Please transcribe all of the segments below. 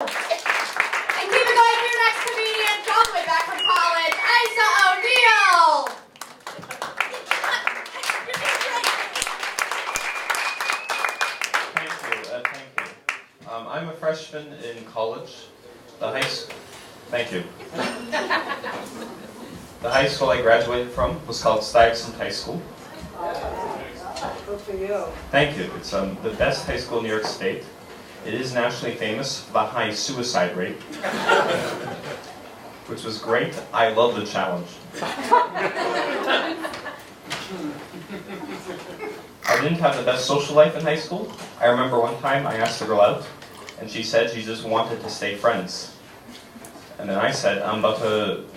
And keep it going for your next comedian, all the way back from college, Aise O'Neill. Thank you. I'm a freshman in college. Thank you. The high school I graduated from was called Stuyvesant High School. Good for you. Thank you. It's the best high school in New York State. It is nationally famous for the high suicide rate, which was great. I love the challenge. I didn't have the best social life in high school. I remember one time I asked a girl out, and she said she just wanted to stay friends. And then I said,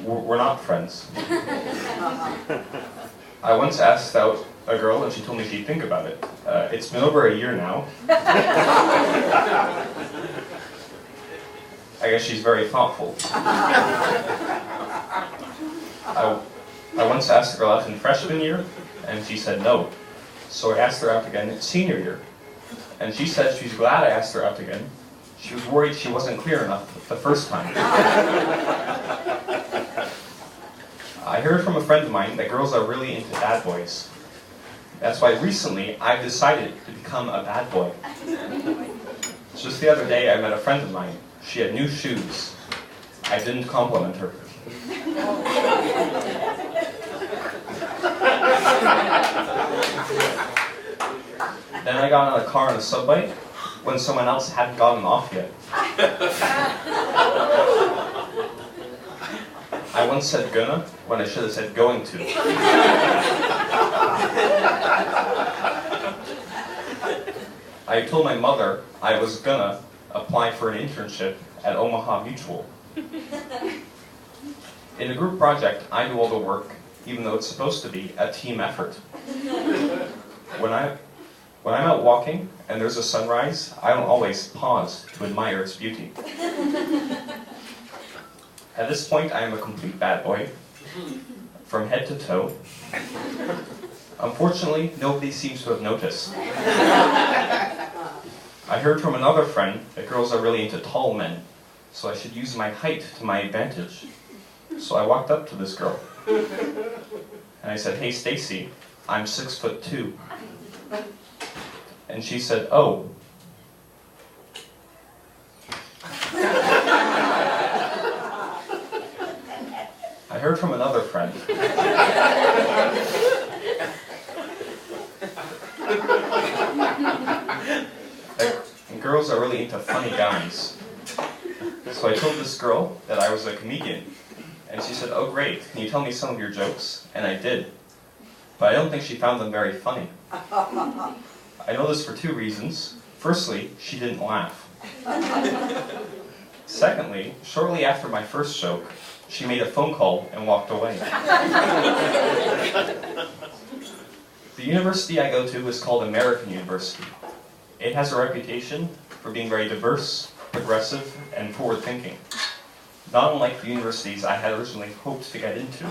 we're not friends. I once asked out a girl, and she told me she'd think about it. It's been over a year now. I guess she's very thoughtful. I once asked a girl out in freshman year, and she said no. So I asked her out again in senior year. And she said she's glad I asked her out again. She was worried she wasn't clear enough the first time. I heard from a friend of mine that girls are really into bad boys. That's why recently I've decided to become a bad boy. Just the other day I met a friend of mine. She had new shoes. I didn't compliment her. Then I got in a car on a subway when someone else hadn't gotten off yet. I once said gonna when I should have said going to. I told my mother I was gonna apply for an internship at Omaha Mutual. In a group project, I do all the work, even though it's supposed to be a team effort. When I'm out walking and there's a sunrise, I don't always pause to admire its beauty. At this point, I am a complete bad boy, from head to toe. Unfortunately, nobody seems to have noticed. I heard from another friend that girls are really into tall men, so I should use my height to my advantage. So I walked up to this girl, and I said, "Hey Stacy, I'm 6'2". And she said, "Oh." I heard from another friend. And girls are really into funny guys. So I told this girl that I was a comedian. And she said, "Oh great, can you tell me some of your jokes?" And I did. But I don't think she found them very funny. I know this for two reasons. Firstly, she didn't laugh. Secondly, shortly after my first joke, she made a phone call and walked away. The university I go to is called American University. It has a reputation for being very diverse, progressive, and forward-thinking. Not unlike the universities I had originally hoped to get into.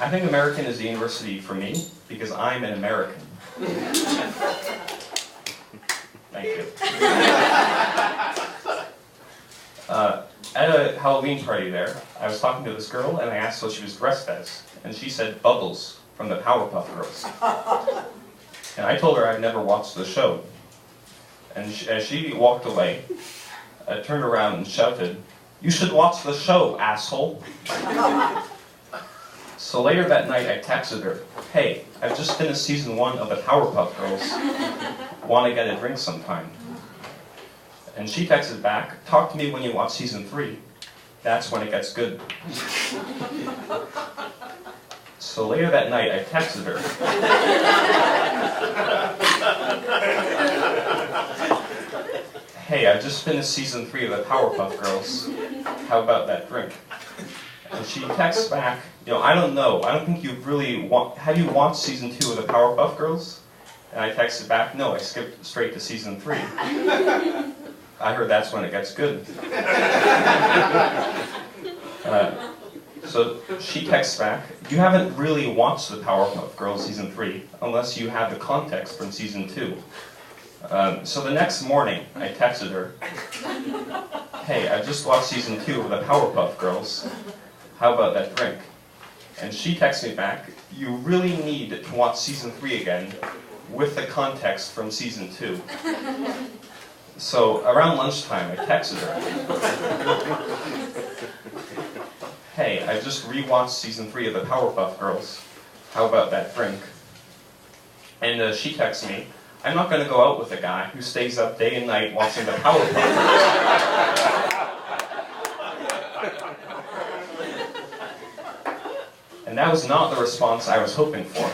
I think American is the university for me because I'm an American. Thank you. At a Halloween party there, I was talking to this girl and I asked what she was dressed as. And she said Bubbles from the Powerpuff Girls. And I told her I'd never watched the show. And as she walked away, I turned around and shouted, "You should watch the show, asshole." So later that night I texted her, "Hey, I've just finished season 1 of the Powerpuff Girls. Want to get a drink sometime?" And she texted back, "Talk to me when you watch season 3. That's when it gets good." So later that night I texted her. "Hey, I've just finished season 3 of the Powerpuff Girls. How about that drink?" And she texts back, "I don't know. I don't think you've really have you watched season 2 of the Powerpuff Girls?" And I texted back, "No, I skipped straight to season 3. I heard that's when it gets good." So she texts back, "You haven't really watched the Powerpuff Girls season 3 unless you have the context from season 2. So the next morning, I texted her, "Hey, I just watched season 2 of the Powerpuff Girls. How about that drink?" And she texts me back, "You really need to watch season 3 again with the context from season 2. So around lunchtime, I texted her, "Hey, I just rewatched season 3 of the Powerpuff Girls. How about that drink?" And she texts me, "I'm not going to go out with a guy who stays up day and night watching the Powerpuff Girls." And that was not the response I was hoping for.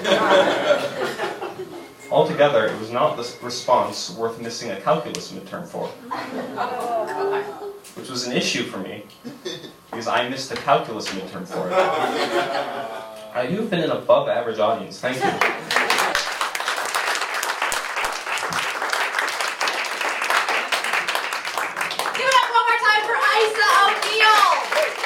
Altogether, it was not the response worth missing a calculus midterm for. Which was an issue for me, because I missed the calculus midterm for it. You've been an above average audience, thank you.